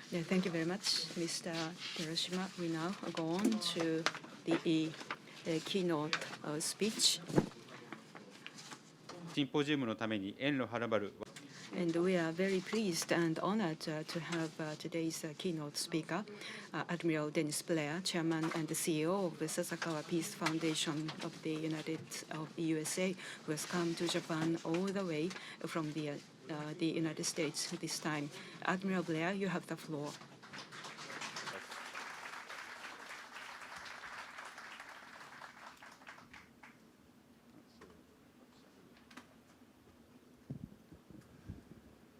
Thank you very much, Mr. Hiroshima. We now go on to the keynote speech. シンポジウムのために遠路はるばる And we are very pleased and honored to have today's keynote speaker, Admiral Dennis Blair, Chairman and CEO of the Sasakawa Peace Foundation of the USA, who has come to Japan all the way from the United States this time. Admiral Blair, you have the floor.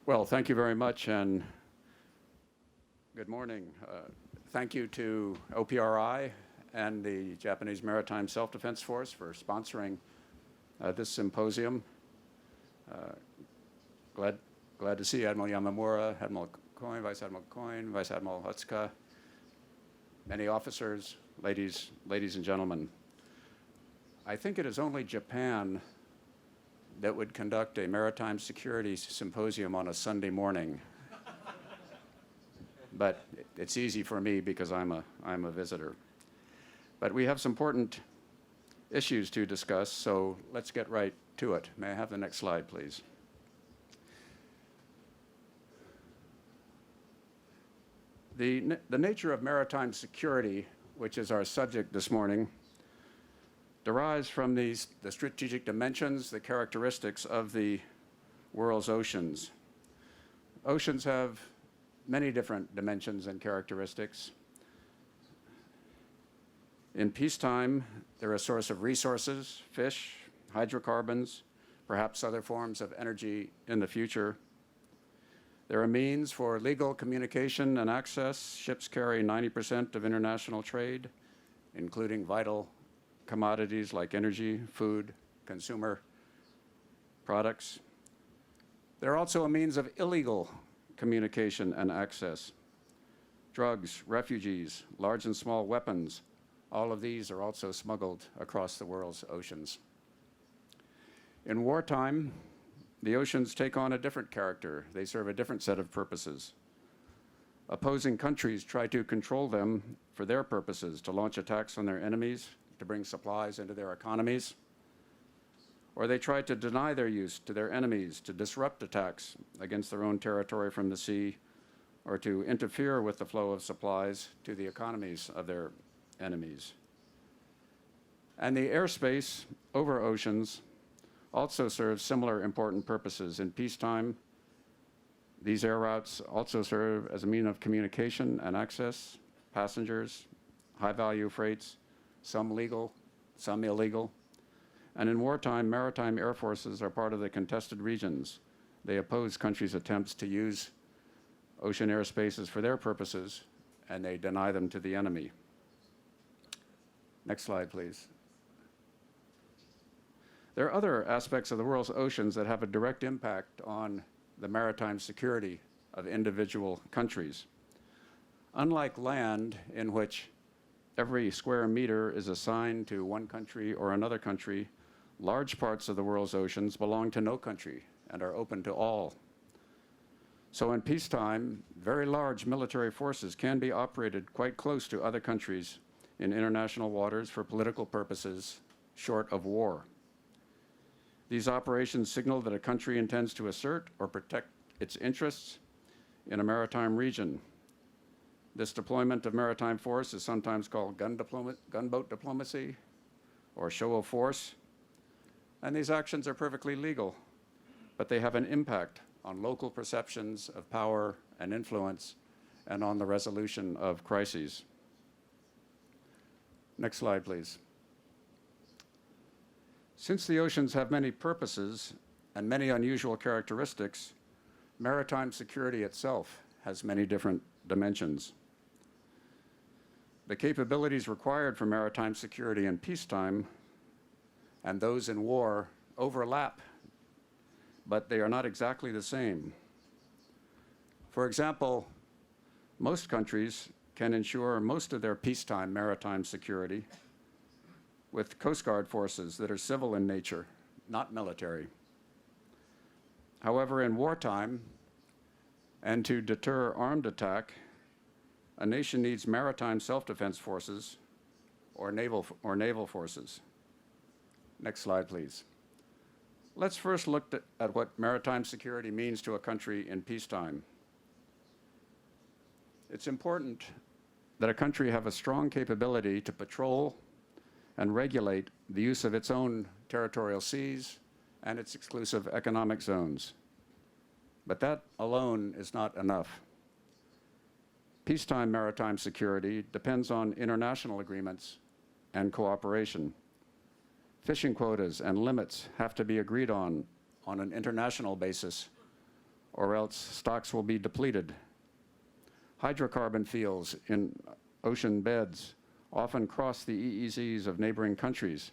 Well, thank you very much, and good morning. Thank you to OPRI and the Japanese Maritime Self-Defense Force for sponsoring this symposium. Glad to see Admiral Yamamura, Admiral Coyne, Vice Admiral Hotsuka, many officers, ladies and gentlemen. I think it is only Japan that would conduct a maritime security symposium on a Sunday morning. But it's easy for me because I'm a visitor. But we have some important issues to discuss, so let's get right to it. May I have the next slide, please? The nature of maritime security, which is our subject this morning, derives from the strategic dimensions, the characteristics of the world's oceans. Oceans have many different dimensions and characteristics. In peacetime, they're a source of resources, fish, hydrocarbons, perhaps other forms of energy in the future. They're a means for legal communication and access. Ships carry 90% of international trade, including vital commodities like energy, food, consumer products. They're also a means of illegal communication and access. Drugs, refugees, large and small weapons, all of these are also smuggled across the world's oceans. In wartime, the oceans take on a different character. They serve a different set of purposes. Opposing countries try to control them for their purposes, to launch attacks on their enemies, to bring supplies into their economies, or they try to deny their use to their enemies, to disrupt attacks against their own territory from the sea, or to interfere with the flow of supplies to the economies of their enemies. And the airspace over oceans also serves similar important purposes. In peacetime, these air routes also serve as a means of communication and access, passengers, high-value freights, some legal, some illegal. And in wartime, maritime air forces are part of the contested regions. They oppose countries' attempts to use ocean airspaces for their purposes, and they deny them to the enemy. Next slide, please. There are other aspects of the world's oceans that have a direct impact on the maritime security of individual countries. Unlike land, in which every square meter is assigned to one country or another country, large parts of the world's oceans belong to no country and are open to all. So in peacetime, very large military forces can be operated quite close to other countries in international waters for political purposes, short of war. These operations signal that a country intends to assert or protect its interests in a maritime region. This deployment of maritime force is sometimes called gunboat diplomacy or show of force. And these actions are perfectly legal, but they have an impact on local perceptions of power and influence and on the resolution of crises. Next slide, please. Since the oceans have many purposes and many unusual characteristics, maritime security itself has many different dimensions. The capabilities required for maritime security in peacetime and those in war overlap, but they are not exactly the same. For example, most countries can ensure most of their peacetime maritime security with Coast Guard forces that are civil in nature, not military. However, in wartime, and to deter armed attack, a nation needs maritime self-defense forces or naval forces. Next slide, please. Let's first look at what maritime security means to a country in peacetime. It's important that a country have a strong capability to patrol and regulate the use of its own territorial seas and its exclusive economic zones. But that alone is not enough. Peacetime maritime security depends on international agreements and cooperation. Fishing quotas and limits have to be agreed on an international basis, or else stocks will be depleted. Hydrocarbon fields in ocean beds often cross the EEZs of neighboring countries.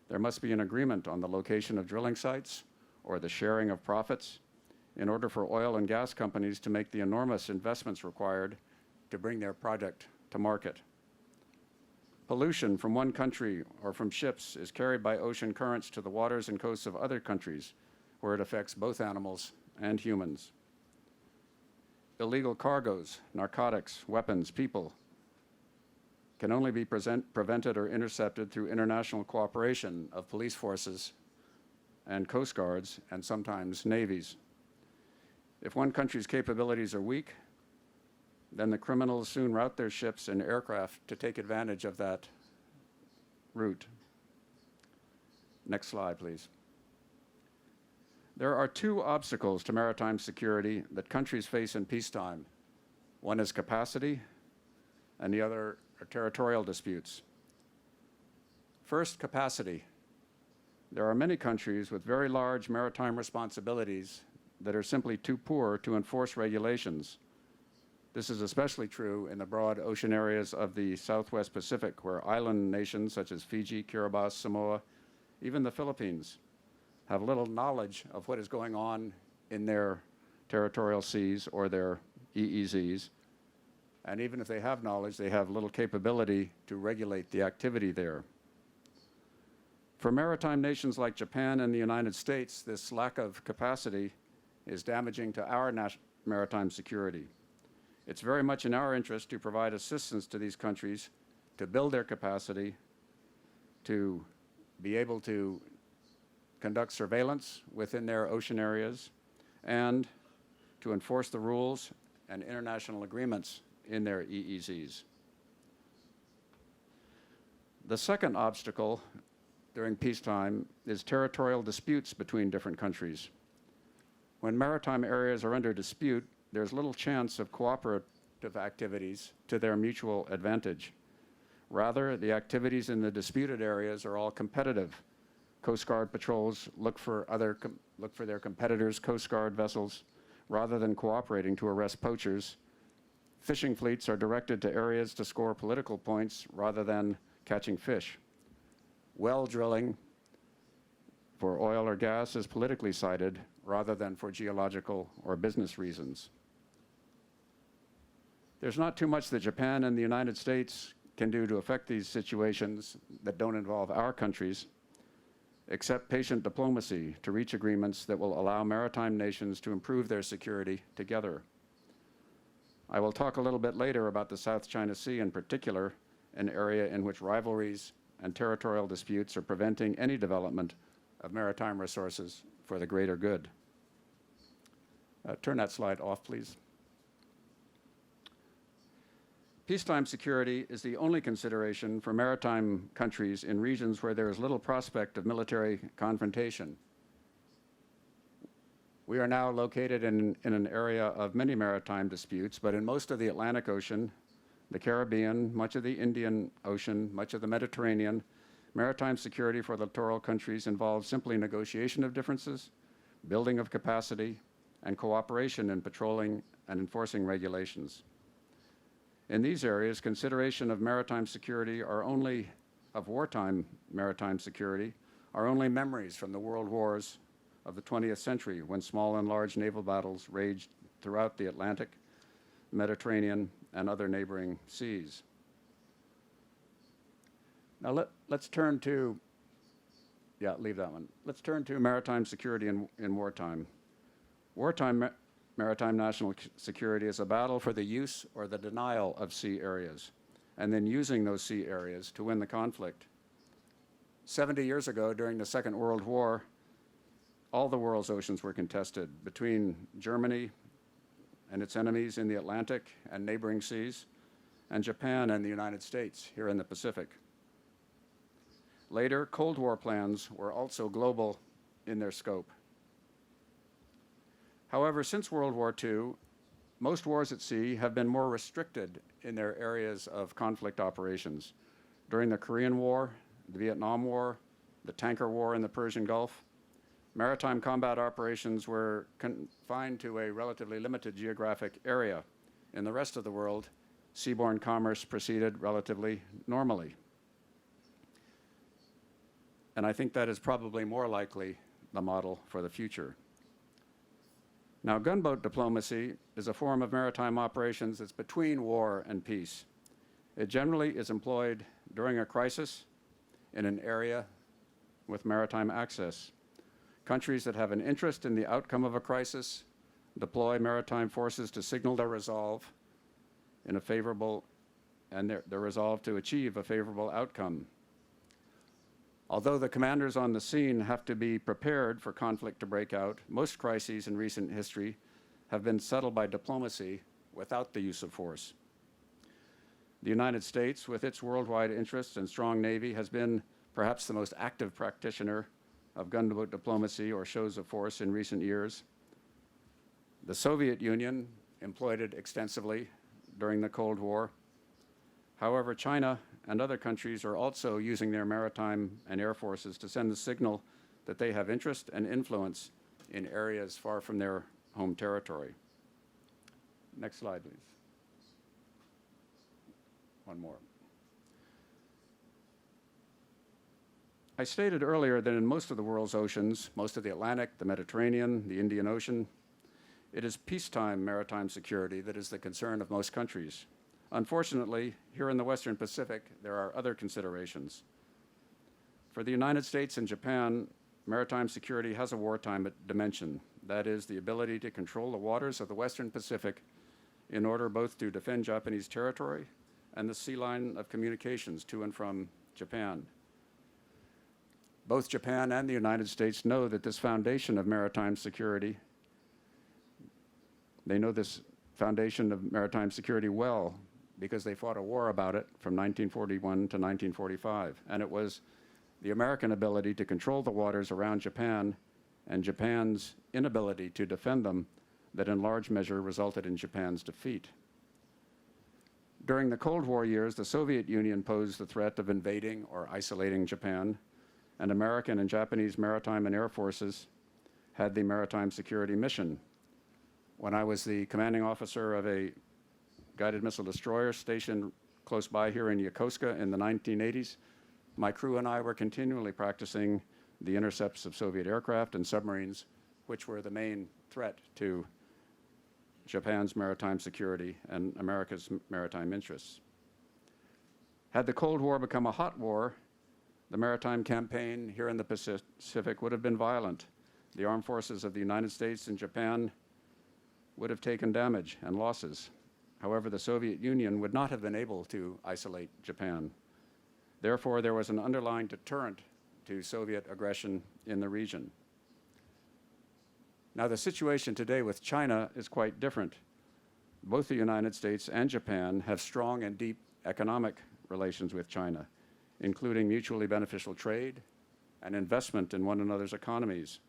There must be an agreement on the location of drilling sites or the sharing of profits in order for oil and gas companies to make the enormous investments required to bring their project to market. Pollution from one country or from ships is carried by ocean currents to the waters and coasts of other countries, where it affects both animals and humans. Illegal cargoes, narcotics, weapons, people can only be prevented or intercepted through international cooperation of police forces and coast guards, and sometimes navies. If one country's capabilities are weak, then the criminals soon route their ships and aircraft to take advantage of that route. Next slide, please. There are two obstacles to maritime security that countries face in peacetime. One is capacity, and the other are territorial disputes. First, capacity. There are many countries with very large maritime responsibilities that are simply too poor to enforce regulations. This is especially true in the broad ocean areas of the Southwest Pacific, where island nations such as Fiji, Kiribati, Samoa, even the Philippines, have little knowledge of what is going on in their territorial seas or their EEZs. And even if they have knowledge, they have little capability to regulate the activity there. For maritime nations like Japan and the United States, this lack of capacity is damaging to our maritime security. It's very much in our interest to provide assistance to these countries to build their capacity, to be able to conduct surveillance within their ocean areas, and to enforce the rules and international agreements in their EEZs. The second obstacle during peacetime is territorial disputes between different countries. When maritime areas are under dispute, there's little chance of cooperative activities to their mutual advantage. Rather, the activities in the disputed areas are all competitive. Coast Guard patrols look for their competitors' Coast Guard vessels rather than cooperating to arrest poachers. Fishing fleets are directed to areas to score political points rather than catching fish. Well drilling for oil or gas is politically cited rather than for geological or business reasons. There's not too much that Japan and the United States can do to affect these situations that don't involve our countries, except patient diplomacy to reach agreements that will allow maritime nations to improve their security together. I will talk a little bit later about the South China Sea in particular, an area in which rivalries and territorial disputes are preventing any development of maritime resources for the greater good. Turn that slide off, please. Peacetime security is the only consideration for maritime countries in regions where there is little prospect of military confrontation. We are now located in an area of many maritime disputes, but in most of the Atlantic Ocean, the Caribbean, much of the Indian Ocean, much of the Mediterranean, maritime security for littoral countries involves simply negotiation of differences, building of capacity, and cooperation in patrolling and enforcing regulations. In these areas, consideration of maritime security of wartime maritime security are only memories from the world wars of the 20th century, when small and large naval battles raged throughout the Atlantic, Mediterranean, and other neighboring seas. Now let's turn to, leave that one. Let's turn to maritime security in wartime. Wartime maritime national security is a battle for the use or the denial of sea areas, and then using those sea areas to win the conflict. 70 years ago, during the Second World War, all the world's oceans were contested between Germany and its enemies in the Atlantic and neighboring seas, and Japan and the United States here in the Pacific. Later, Cold War plans were also global in their scope. However, since World War II, most wars at sea have been more restricted in their areas of conflict operations. During the Korean War, the Vietnam War, the tanker war in the Persian Gulf, maritime combat operations were confined to a relatively limited geographic area. In the rest of the world, seaborne commerce proceeded relatively normally. And I think that is probably more likely the model for the future. Now, gunboat diplomacy is a form of maritime operations that's between war and peace. It generally is employed during a crisis in an area with maritime access. Countries that have an interest in the outcome of a crisis deploy maritime forces to signal their resolve in a favorable, and their resolve to achieve a favorable outcome. Although the commanders on the scene have to be prepared for conflict to break out, most crises in recent history have been settled by diplomacy without the use of force. The United States, with its worldwide interests and strong Navy, has been perhaps the most active practitioner of gunboat diplomacy or shows of force in recent years. The Soviet Union employed it extensively during the Cold War. However, China and other countries are also using their maritime and air forces to send the signal that they have interest and influence in areas far from their home territory. Next slide, please. One more. I stated earlier that in most of the world's oceans, most of the Atlantic, the Mediterranean, the Indian Ocean, it is peacetime maritime security that is the concern of most countries. Unfortunately, here in the Western Pacific, there are other considerations. For the United States and Japan, maritime security has a wartime dimension. That is, the ability to control the waters of the Western Pacific in order both to defend Japanese territory and the sea line of communications to and from Japan. Both Japan and the United States know that this foundation of maritime security, they know this foundation of maritime security well because they fought a war about it from 1941 to 1945. And it was the American ability to control the waters around Japan and Japan's inability to defend them that in large measure resulted in Japan's defeat. During the Cold War years, the Soviet Union posed the threat of invading or isolating Japan, and American and Japanese maritime and air forces had the maritime security mission. When I was the commanding officer of a guided missile destroyer stationed close by here in Yokosuka in the 1980s, my crew and I were continually practicing the intercepts of Soviet aircraft and submarines, which were the main threat to Japan's maritime security and America's maritime interests. Had the Cold War become a hot war, the maritime campaign here in the Pacific would have been violent. The armed forces of the United States and Japan would have taken damage and losses. However, the Soviet Union would not have been able to isolate Japan. Therefore, there was an underlying deterrent to Soviet aggression in the region. Now, the situation today with China is quite different. Both the United States and Japan have strong and deep economic relations with China, including mutually beneficial trade and investment in one another's economies.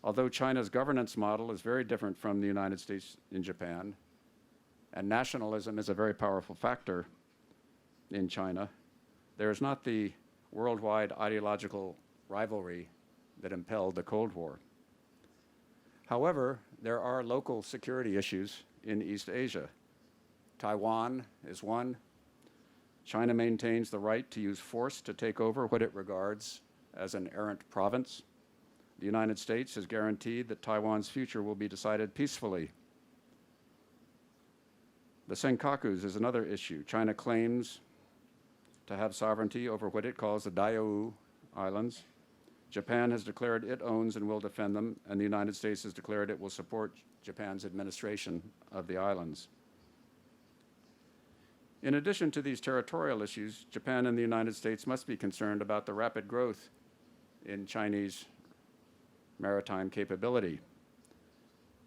Although China's governance model is very different from the United States and Japan, and nationalism is a very powerful factor in China, there is not the worldwide ideological rivalry that impelled the Cold War. However, there are local security issues in East Asia. Taiwan is one. China maintains the right to use force to take over what it regards as an errant province. The United States has guaranteed that Taiwan's future will be decided peacefully. The Senkakus is another issue. China claims to have sovereignty over what it calls the Diaoyu Islands. Japan has declared it owns and will defend them, and the United States has declared it will support Japan's administration of the islands. In addition to these territorial issues, Japan and the United States must be concerned about the rapid growth in Chinese maritime capability.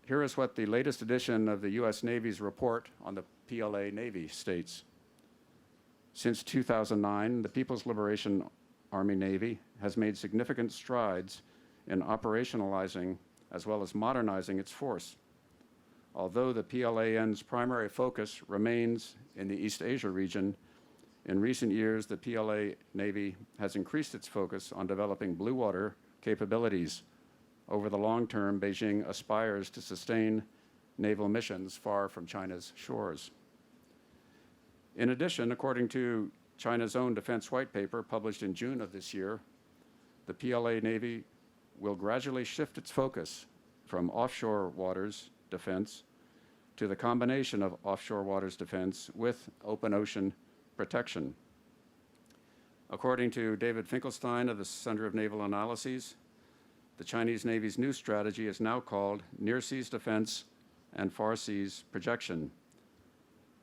Here is what the latest edition of the U.S. Navy's report on the PLA Navy states. Since 2009, the People's Liberation Army Navy has made significant strides in operationalizing as well as modernizing its force. Although the PLAN's primary focus remains in the East Asia region, in recent years the PLA Navy has increased its focus on developing blue water capabilities. Over the long term, Beijing aspires to sustain naval missions far from China's shores. In addition, according to China's own defense white paper published in June of this year, the PLA Navy will gradually shift its focus from offshore waters defense to the combination of offshore waters defense with open ocean protection. According to David Finkelstein of the Center of Naval Analyses, the Chinese Navy's new strategy is now called Near Seas Defense and Far Seas Projection.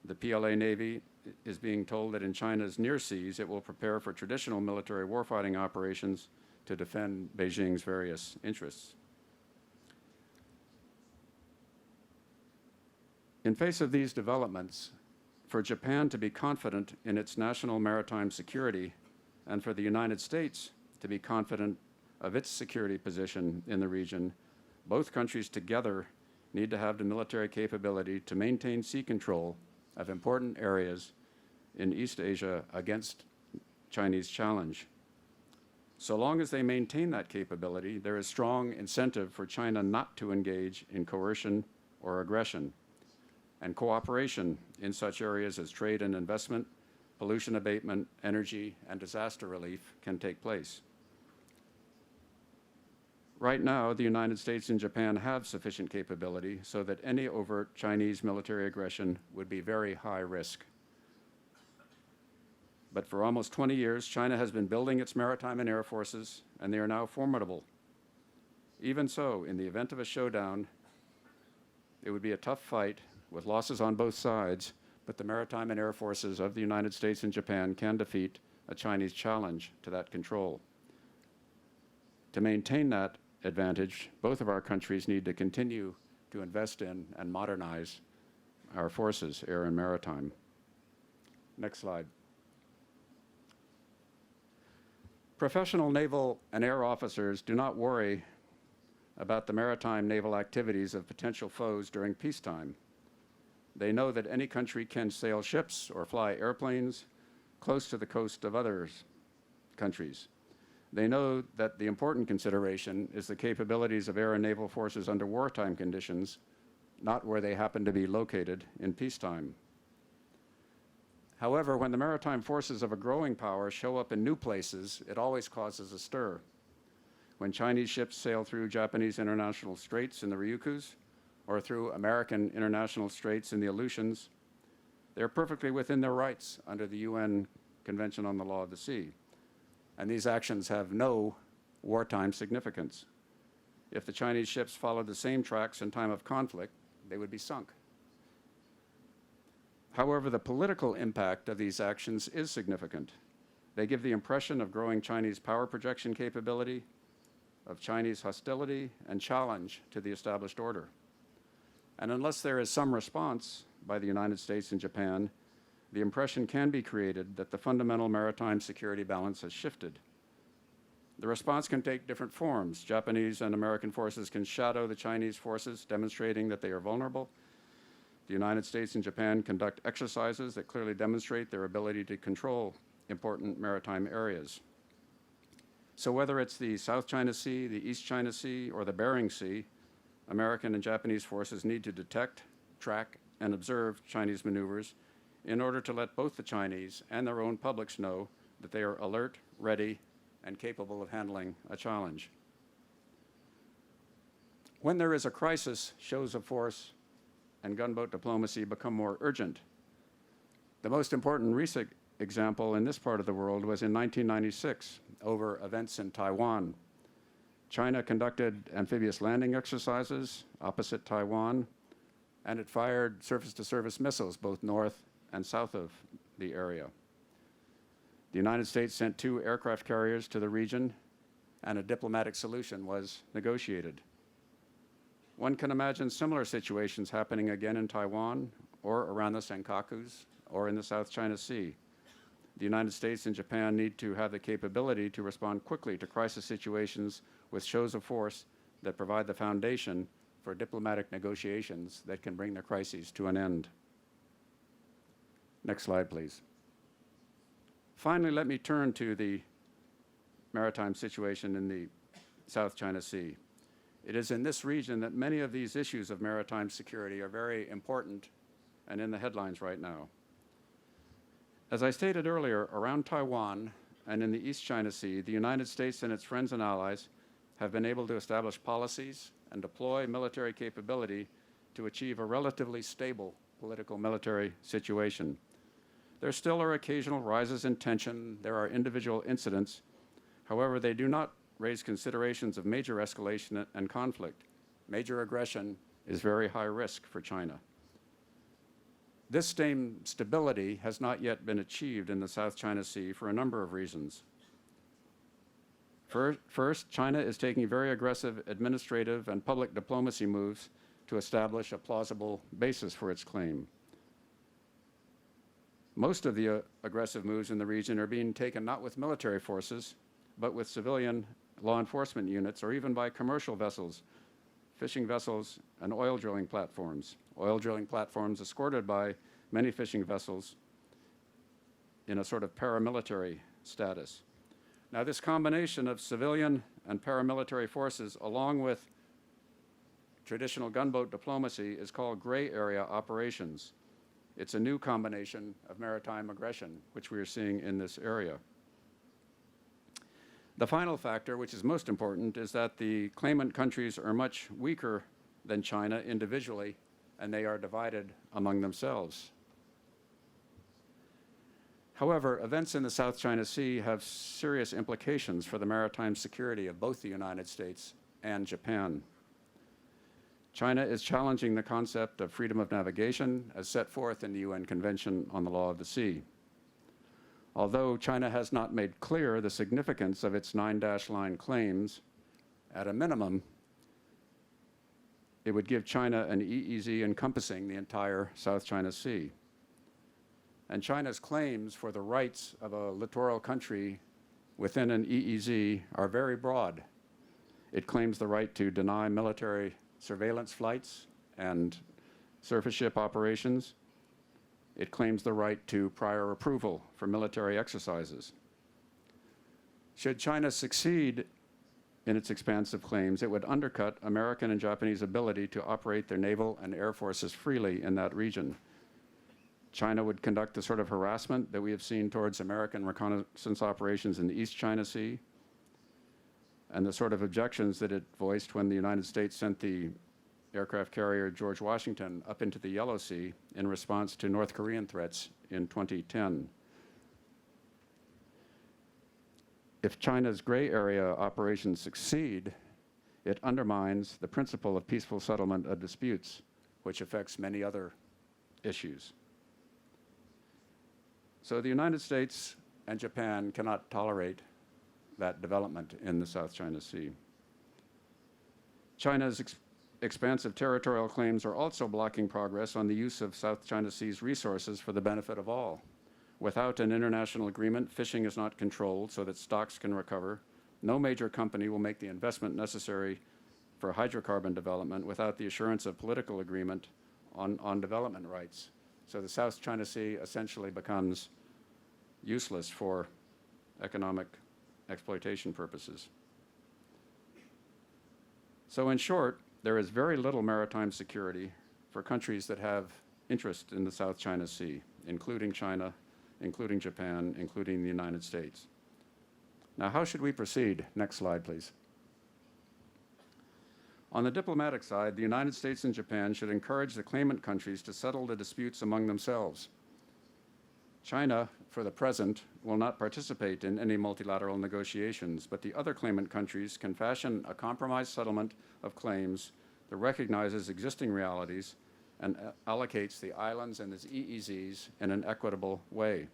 The PLA Navy is being told that in China's near seas, it will prepare for traditional military warfighting operations to defend Beijing's various interests. In face of these developments, for Japan to be confident in its national maritime security and for the United States to be confident of its security position in the region, both countries together need to have the military capability to maintain sea control of important areas in East Asia against Chinese challenge. So long as they maintain that capability, there is strong incentive for China not to engage in coercion or aggression, and cooperation in such areas as trade and investment, pollution abatement, energy, and disaster relief can take place. Right now, the United States and Japan have sufficient capability so that any overt Chinese military aggression would be very high risk. But for almost 20 years, China has been building its maritime and air forces, and they are now formidable. Even so, in the event of a showdown, it would be a tough fight with losses on both sides, but the maritime and air forces of the United States and Japan can defeat a Chinese challenge to that control. To maintain that advantage, both of our countries need to continue to invest in and modernize our forces, air and maritime. Next slide. Professional naval and air officers do not worry about the maritime naval activities of potential foes during peacetime. They know that any country can sail ships or fly airplanes close to the coast of other countries. They know that the important consideration is the capabilities of air and naval forces under wartime conditions, not where they happen to be located in peacetime. However, when the maritime forces of a growing power show up in new places, it always causes a stir. When Chinese ships sail through Japanese international straits in the Ryukyus, or through American international straits in the Aleutians, they're perfectly within their rights under the UN Convention on the Law of the Sea. And these actions have no wartime significance. If the Chinese ships followed the same tracks in time of conflict, they would be sunk. However, the political impact of these actions is significant. They give the impression of growing Chinese power projection capability, of Chinese hostility and challenge to the established order. And unless there is some response by the United States and Japan, the impression can be created that the fundamental maritime security balance has shifted. The response can take different forms. Japanese and American forces can shadow the Chinese forces, demonstrating that they are vulnerable. The United States and Japan conduct exercises that clearly demonstrate their ability to control important maritime areas. So whether it's the South China Sea, the East China Sea, or the Bering Sea, American and Japanese forces need to detect, track, and observe Chinese maneuvers in order to let both the Chinese and their own publics know that they are alert, ready, and capable of handling a challenge. When there is a crisis, shows of force and gunboat diplomacy become more urgent. The most important recent example in this part of the world was in 1996 over events in Taiwan. China conducted amphibious landing exercises opposite Taiwan, and it fired surface-to-surface missiles both north and south of the area. The United States sent 2 aircraft carriers to the region, and a diplomatic solution was negotiated. One can imagine similar situations happening again in Taiwan or around the Senkakus or in the South China Sea. The United States and Japan need to have the capability to respond quickly to crisis situations with shows of force that provide the foundation for diplomatic negotiations that can bring the crises to an end. Next slide, please. Finally, let me turn to the maritime situation in the South China Sea. It is in this region that many of these issues of maritime security are very important and in the headlines right now. As I stated earlier, around Taiwan and in the East China Sea, the United States and its friends and allies have been able to establish policies and deploy military capability to achieve a relatively stable political military situation. There still are occasional rises in tension. There are individual incidents. However, they do not raise considerations of major escalation and conflict. Major aggression is very high risk for China. This same stability has not yet been achieved in the South China Sea for a number of reasons. First, China is taking very aggressive administrative and public diplomacy moves to establish a plausible basis for its claim. Most of the aggressive moves in the region are being taken not with military forces, but with civilian law enforcement units, or even by commercial vessels, fishing vessels, and oil drilling platforms. Oil drilling platforms escorted by many fishing vessels in a sort of paramilitary status. Now, this combination of civilian and paramilitary forces, along with traditional gunboat diplomacy, is called gray area operations. It's a new combination of maritime aggression, which we are seeing in this area. The final factor, which is most important, is that the claimant countries are much weaker than China individually, and they are divided among themselves. However, events in the South China Sea have serious implications for the maritime security of both the United States and Japan. China is challenging the concept of freedom of navigation as set forth in the UN Convention on the Law of the Sea. Although China has not made clear the significance of its 9-line claims, at a minimum, it would give China an EEZ encompassing the entire South China Sea. And China's claims for the rights of a littoral country within an EEZ are very broad. It claims the right to deny military surveillance flights and surface ship operations. It claims the right to prior approval for military exercises. Should China succeed in its expansive claims, it would undercut American and Japanese ability to operate their naval and air forces freely in that region. China would conduct the sort of harassment that we have seen towards American reconnaissance operations in the East China Sea, and the sort of objections that it voiced when the United States sent the aircraft carrier George Washington up into the Yellow Sea in response to North Korean threats in 2010. If China's gray area operations succeed, it undermines the principle of peaceful settlement of disputes, which affects many other issues. So the United States and Japan cannot tolerate that development in the South China Sea. China's expansive territorial claims are also blocking progress on the use of South China Sea's resources for the benefit of all. Without an international agreement, fishing is not controlled so that stocks can recover. No major company will make the investment necessary for hydrocarbon development without the assurance of political agreement on development rights. So the South China Sea essentially becomes useless for economic exploitation purposes. So in short, there is very little maritime security for countries that have interest in the South China Sea, including China, including Japan, including the United States. Now, how should we proceed? Next slide, please. On the diplomatic side, the United States and Japan should encourage the claimant countries to settle the disputes among themselves. China, for the present, will not participate in any multilateral negotiations, but the other claimant countries can fashion a compromise settlement of claims that recognizes existing realities and allocates the islands and its EEZs in an equitable way.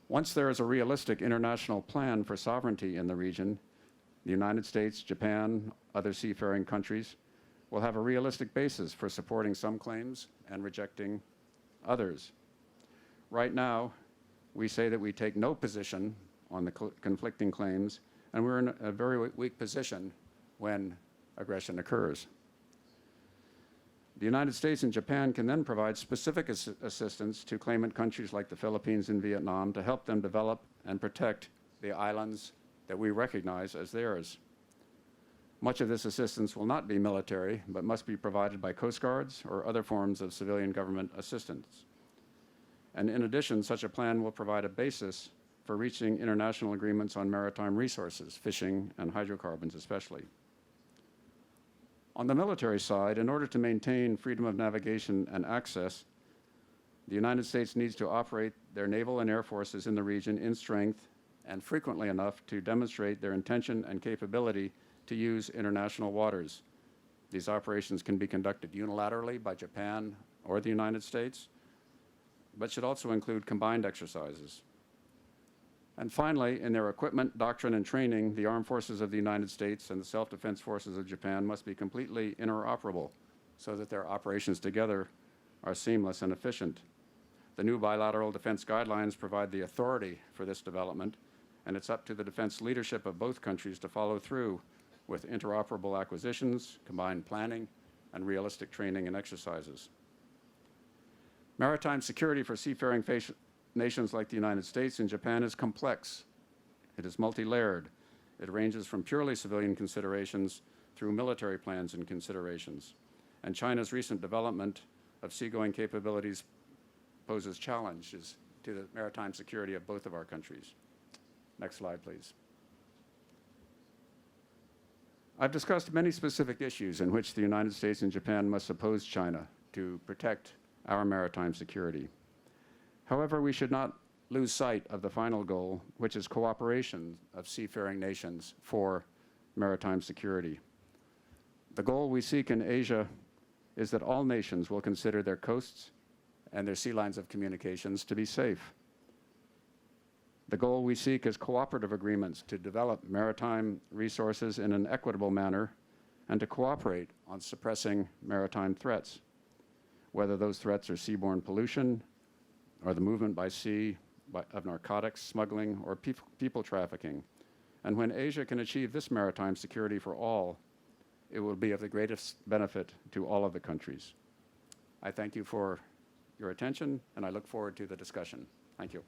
Once there is a realistic international plan for sovereignty in the region, the United States, Japan, other seafaring countries will have a realistic basis for supporting some claims and rejecting others. Right now, we say that we take no position on the conflicting claims, and we're in a very weak position when aggression occurs. The United States and Japan can then provide specific assistance to claimant countries like the Philippines and Vietnam to help them develop and protect the islands that we recognize as theirs. Much of this assistance will not be military, but must be provided by Coast Guards or other forms of civilian government assistance. And in addition, such a plan will provide a basis for reaching international agreements on maritime resources, fishing and hydrocarbons especially. On the military side, in order to maintain freedom of navigation and access, the United States needs to operate their naval and air forces in the region in strength and frequently enough to demonstrate their intention and capability to use international waters. These operations can be conducted unilaterally by Japan or the United States, but should also include combined exercises. And finally, in their equipment, doctrine, and training, the armed forces of the United States and the self-defense forces of Japan must be completely interoperable so that their operations together are seamless and efficient. The new bilateral defense guidelines provide the authority for this development, and it's up to the defense leadership of both countries to follow through with interoperable acquisitions, combined planning, and realistic training and exercises. Maritime security for seafaring nations like the United States and Japan is complex. It is multi-layered. It ranges from purely civilian considerations through military plans and considerations. And China's recent development of seagoing capabilities poses challenges to the maritime security of both of our countries. Next slide, please. I've discussed many specific issues in which the United States and Japan must oppose China to protect our maritime security. However, we should not lose sight of the final goal, which is cooperation of seafaring nations for maritime security. The goal we seek in Asia is that all nations will consider their coasts and their sea lines of communications to be safe. The goal we seek is cooperative agreements to develop maritime resources in an equitable manner and to cooperate on suppressing maritime threats, whether those threats are seaborne pollution, or the movement by sea of narcotics, smuggling, or people trafficking. And when Asia can achieve this maritime security for all, it will be of the greatest benefit to all of the countries. I thank you for your attention, and I look forward to the discussion. Thank you.